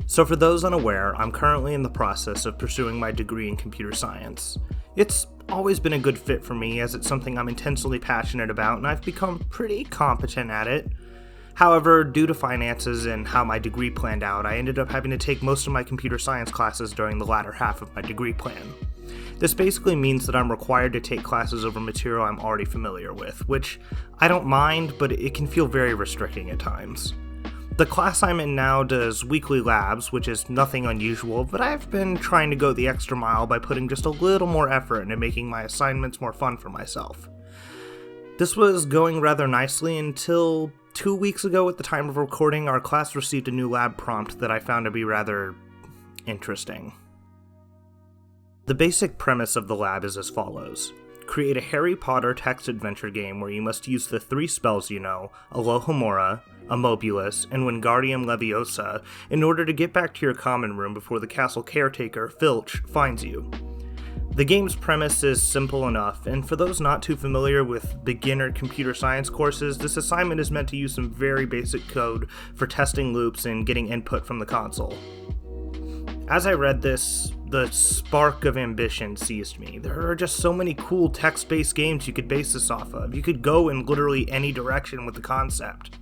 So for those unaware, I'm currently in the process of pursuing my degree in computer science. It's always been a good fit for me as it's something I'm intensely passionate about and I've become pretty competent at it. However, due to finances and how my degree planned out, I ended up having to take most of my computer science classes during the latter half of my degree plan. This basically means that I'm required to take classes over material I'm already familiar with, which I don't mind, but it can feel very restricting at times. The class I'm in now does weekly labs, which is nothing unusual, but I've been trying to go the extra mile by putting just a little more effort into making my assignments more fun for myself. This was going rather nicely until 2 weeks ago at the time of recording, our class received a new lab prompt that I found to be rather interesting. The basic premise of the lab is as follows. Create a Harry Potter text adventure game where you must use the 3 spells you know, Alohomora, Amobilus, and Wingardium Leviosa, in order to get back to your common room before the castle caretaker, Filch, finds you. The game's premise is simple enough, and for those not too familiar with beginner computer science courses, this assignment is meant to use some very basic code for testing loops and getting input from the console. As I read this, the spark of ambition seized me. There are just so many cool text-based games you could base this off of. You could go in literally any direction with the concept.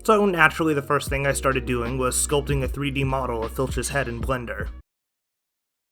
So naturally, the first thing I started doing was sculpting a 3D model of Filch's head in Blender.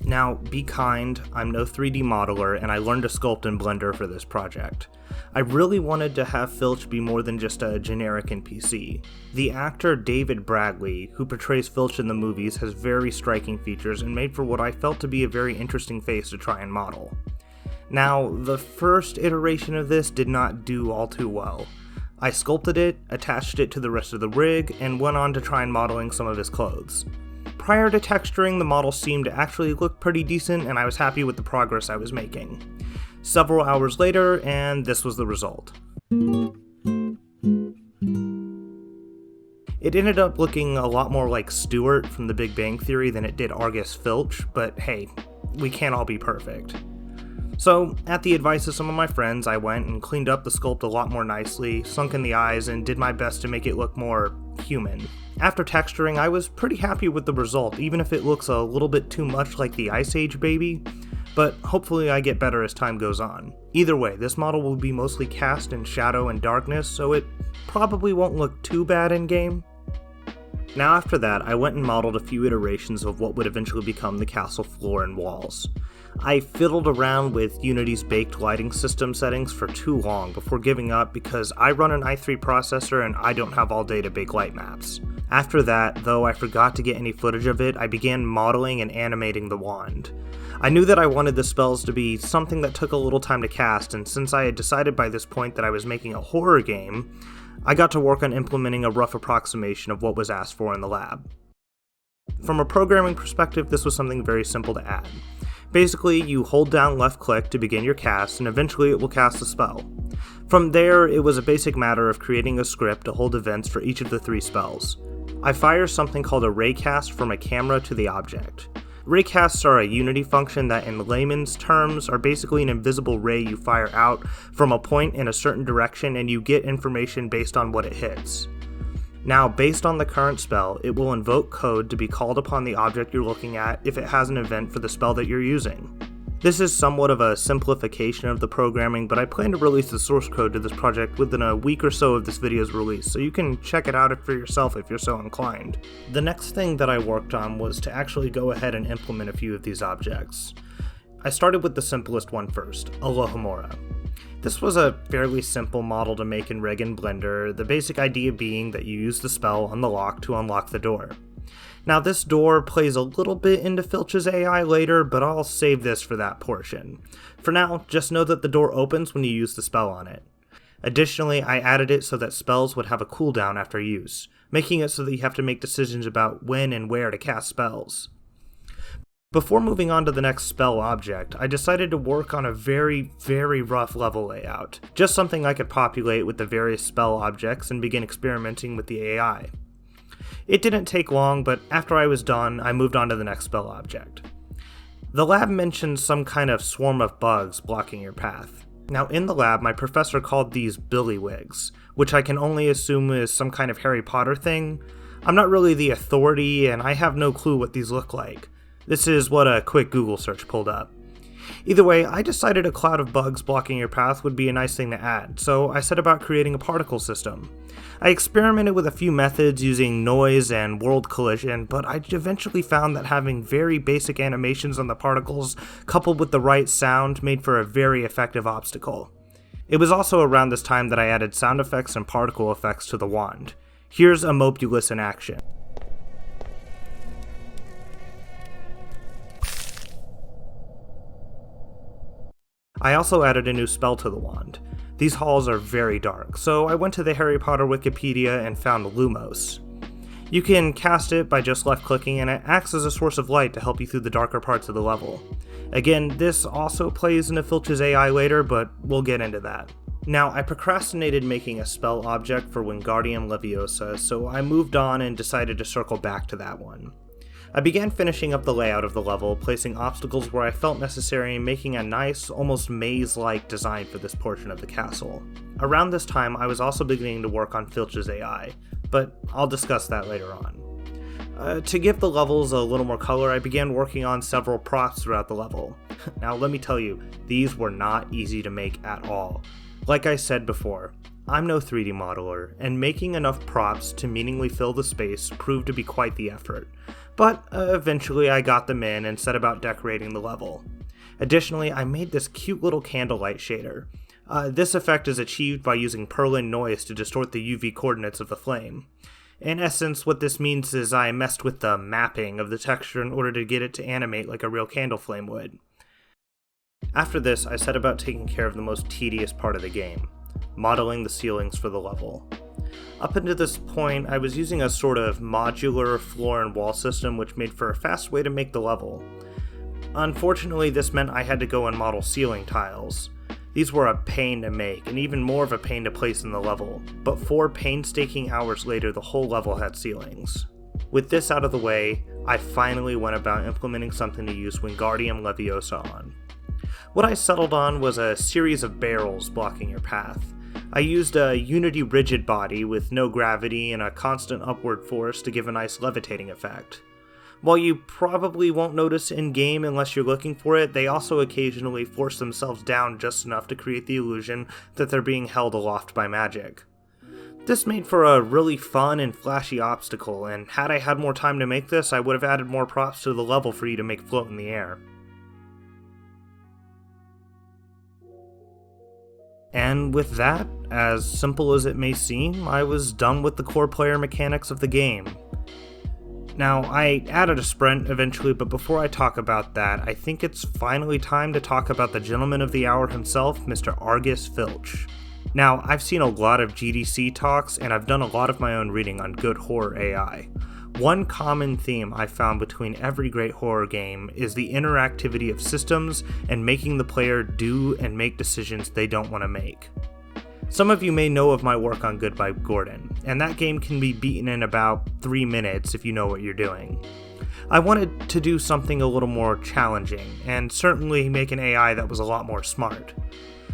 Now, be kind, I'm no 3D modeler, and I learned to sculpt in Blender for this project. I really wanted to have Filch be more than just a generic NPC. The actor David Bradley, who portrays Filch in the movies, has very striking features and made for what I felt to be a very interesting face to try and model. Now, the first iteration of this did not do all too well. I sculpted it, attached it to the rest of the rig, and went on to try and modeling some of his clothes. Prior to texturing, the model seemed to actually look pretty decent, and I was happy with the progress I was making. Several hours later, and this was the result. It ended up looking a lot more like Stuart from The Big Bang Theory than it did Argus Filch, but hey, we can't all be perfect. So, at the advice of some of my friends, I went and cleaned up the sculpt a lot more nicely, sunk in the eyes, and did my best to make it look more human. After texturing, I was pretty happy with the result, even if it looks a little bit too much like the Ice Age baby, but hopefully I get better as time goes on. Either way, this model will be mostly cast in shadow and darkness, so it probably won't look too bad in-game. Now after that, I went and modeled a few iterations of what would eventually become the castle floor and walls. I fiddled around with Unity's baked lighting system settings for too long before giving up because I run an i3 processor and I don't have all day to bake light maps. After that, though I forgot to get any footage of it, I began modeling and animating the wand. I knew that I wanted the spells to be something that took a little time to cast, and since I had decided by this point that I was making a horror game, I got to work on implementing a rough approximation of what was asked for in the lab. From a programming perspective, this was something very simple to add. Basically, you hold down left click to begin your cast, and eventually it will cast a spell. From there, it was a basic matter of creating a script to hold events for each of the 3 spells. I fire something called a raycast from a camera to the object. Raycasts are a Unity function that in layman's terms are basically an invisible ray you fire out from a point in a certain direction and you get information based on what it hits. Now, based on the current spell, it will invoke code to be called upon the object you're looking at if it has an event for the spell that you're using. This is somewhat of a simplification of the programming, but I plan to release the source code to this project within a week or so of this video's release, so you can check it out for yourself if you're so inclined. The next thing that I worked on was to actually go ahead and implement a few of these objects. I started with the simplest one first, Alohomora. This was a fairly simple model to make and rig in Blender, the basic idea being that you use the spell on the lock to unlock the door. Now this door plays a little bit into Filch's AI later, but I'll save this for that portion. For now, just know that the door opens when you use the spell on it. Additionally, I added it so that spells would have a cooldown after use, making it so that you have to make decisions about when and where to cast spells. Before moving on to the next spell object, I decided to work on a very rough level layout, just something I could populate with the various spell objects and begin experimenting with the AI. It didn't take long, but after I was done, I moved on to the next spell object. The lab mentioned some kind of swarm of bugs blocking your path. Now in the lab, my professor called these billywigs, which I can only assume is some kind of Harry Potter thing. I'm not really the authority and I have no clue what these look like. This is what a quick Google search pulled up. Either way, I decided a cloud of bugs blocking your path would be a nice thing to add, so I set about creating a particle system. I experimented with a few methods using noise and world collision, but I eventually found that having very basic animations on the particles coupled with the right sound made for a very effective obstacle. It was also around this time that I added sound effects and particle effects to the wand. Here's a Mopulus in action. I also added a new spell to the wand. These halls are very dark, so I went to the Harry Potter Wikipedia and found Lumos. You can cast it by just left-clicking, and it acts as a source of light to help you through the darker parts of the level. Again, this also plays into Filch's AI later, but we'll get into that. Now, I procrastinated making a spell object for Wingardium Leviosa, so I moved on and decided to circle back to that one. I began finishing up the layout of the level, placing obstacles where I felt necessary and making a nice, almost maze-like design for this portion of the castle. Around this time, I was also beginning to work on Filch's AI, but I'll discuss that later on. To give the levels a little more color, I began working on several props throughout the level. Now let me tell you, these were not easy to make at all. Like I said before, I'm no 3D modeler, and making enough props to meaningfully fill the space proved to be quite the effort. But eventually I got them in and set about decorating the level. Additionally, I made this cute little candlelight shader. This effect is achieved by using Perlin noise to distort the UV coordinates of the flame. In essence, what this means is I messed with the mapping of the texture in order to get it to animate like a real candle flame would. After this, I set about taking care of the most tedious part of the game, modeling the ceilings for the level. Up until this point, I was using a sort of modular floor and wall system which made for a fast way to make the level. Unfortunately, this meant I had to go and model ceiling tiles. These were a pain to make, and even more of a pain to place in the level, but 4 painstaking hours later the whole level had ceilings. With this out of the way, I finally went about implementing something to use Wingardium Leviosa on. What I settled on was a series of barrels blocking your path. I used a Unity rigid body with no gravity and a constant upward force to give a nice levitating effect. While you probably won't notice in-game unless you're looking for it, they also occasionally force themselves down just enough to create the illusion that they're being held aloft by magic. This made for a really fun and flashy obstacle, and had I had more time to make this, I would have added more props to the level for you to make float in the air. And with that, as simple as it may seem, I was done with the core player mechanics of the game. Now, I added a sprint eventually, but before I talk about that, I think it's finally time to talk about the gentleman of the hour himself, Mr. Argus Filch. Now, I've seen a lot of GDC talks, and I've done a lot of my own reading on good horror AI. One common theme I've found between every great horror game is the interactivity of systems and making the player do and make decisions they don't want to make. Some of you may know of my work on Goodbye Gordon, and that game can be beaten in about 3 minutes if you know what you're doing. I wanted to do something a little more challenging, and certainly make an AI that was a lot more smart.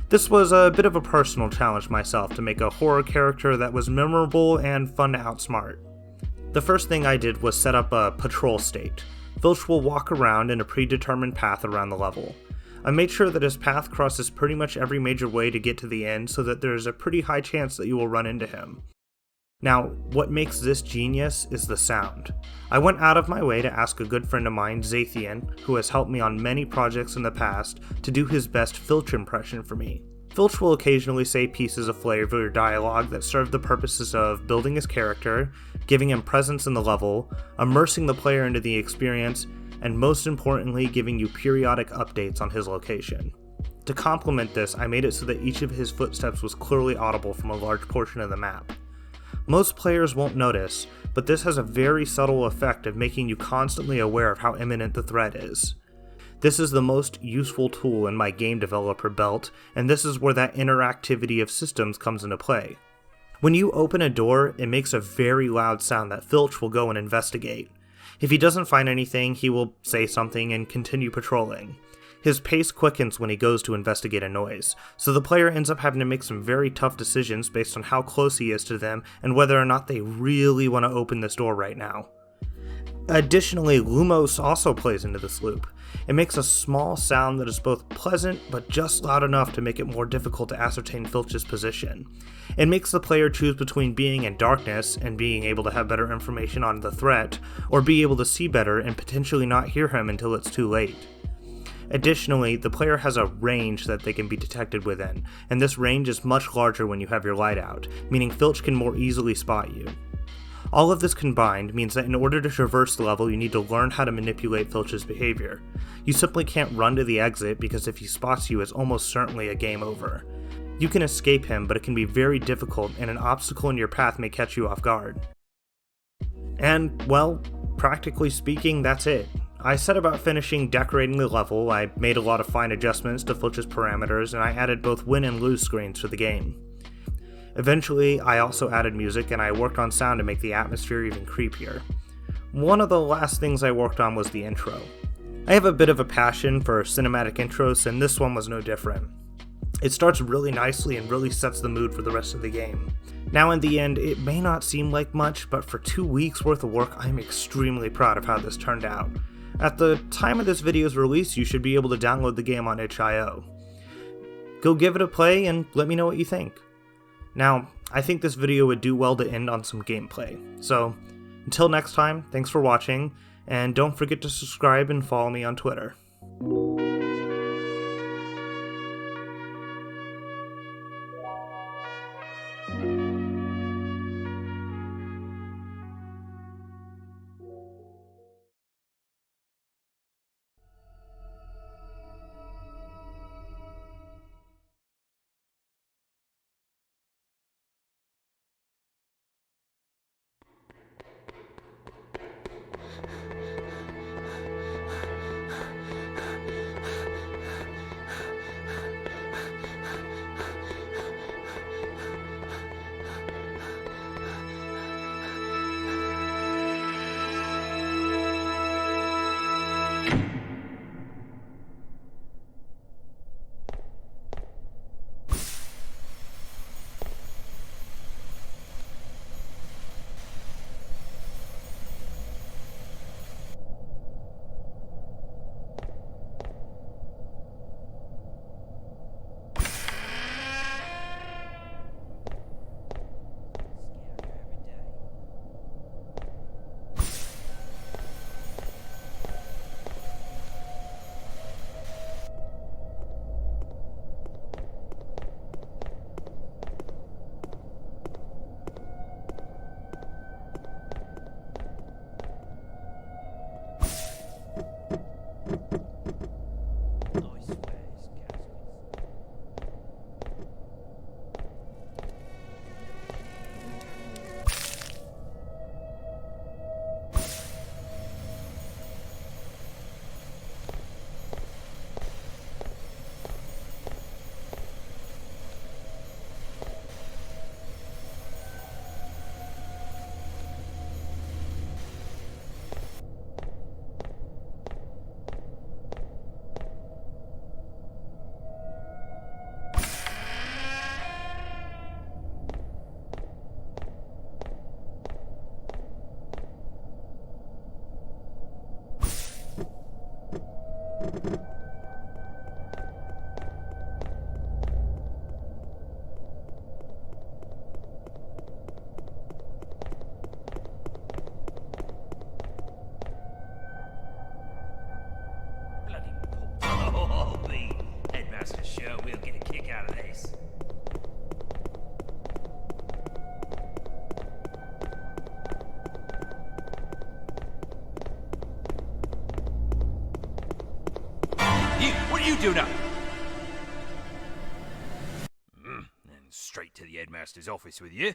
This was a bit of a personal challenge myself to make a horror character that was memorable and fun to outsmart. The first thing I did was set up a patrol state. Filch will walk around in a predetermined path around the level. I made sure that his path crosses pretty much every major way to get to the end so that there is a pretty high chance that you will run into him. Now, what makes this genius is the sound. I went out of my way to ask a good friend of mine, Zathian, who has helped me on many projects in the past, to do his best Filch impression for me. Filch will occasionally say pieces of flavor or dialogue that serve the purposes of building his character, giving him presence in the level, immersing the player into the experience, and most importantly, giving you periodic updates on his location. To complement this, I made it so that each of his footsteps was clearly audible from a large portion of the map. Most players won't notice, but this has a very subtle effect of making you constantly aware of how imminent the threat is. This is the most useful tool in my game developer belt, and this is where that interactivity of systems comes into play. When you open a door, it makes a very loud sound that Filch will go and investigate. If he doesn't find anything, he will say something and continue patrolling. His pace quickens when he goes to investigate a noise, so the player ends up having to make some very tough decisions based on how close he is to them and whether or not they really want to open this door right now. Additionally, Lumos also plays into this loop. It makes a small sound that is both pleasant but just loud enough to make it more difficult to ascertain Filch's position. It makes the player choose between being in darkness and being able to have better information on the threat, or be able to see better and potentially not hear him until it's too late. Additionally, the player has a range that they can be detected within, and this range is much larger when you have your light out, meaning Filch can more easily spot you. All of this combined means that in order to traverse the level, you need to learn how to manipulate Filch's behavior. You simply can't run to the exit because if he spots you, it's almost certainly a game over. You can escape him, but it can be very difficult and an obstacle in your path may catch you off guard. And, well, practically speaking, that's it. I set about finishing decorating the level, I made a lot of fine adjustments to Filch's parameters, and I added both win and lose screens for the game. Eventually, I also added music and I worked on sound to make the atmosphere even creepier. One of the last things I worked on was the intro. I have a bit of a passion for cinematic intros, and this one was no different. It starts really nicely and really sets the mood for the rest of the game. Now in the end, it may not seem like much, but for 2 weeks worth of work, I'm extremely proud of how this turned out. At the time of this video's release, you should be able to download the game on itchio. Go give it a play and let me know what you think. Now, I think this video would do well to end on some gameplay, so until next time, thanks for watching, and don't forget to subscribe and follow me on Twitter. What do you do now? And straight to the headmaster's office with you.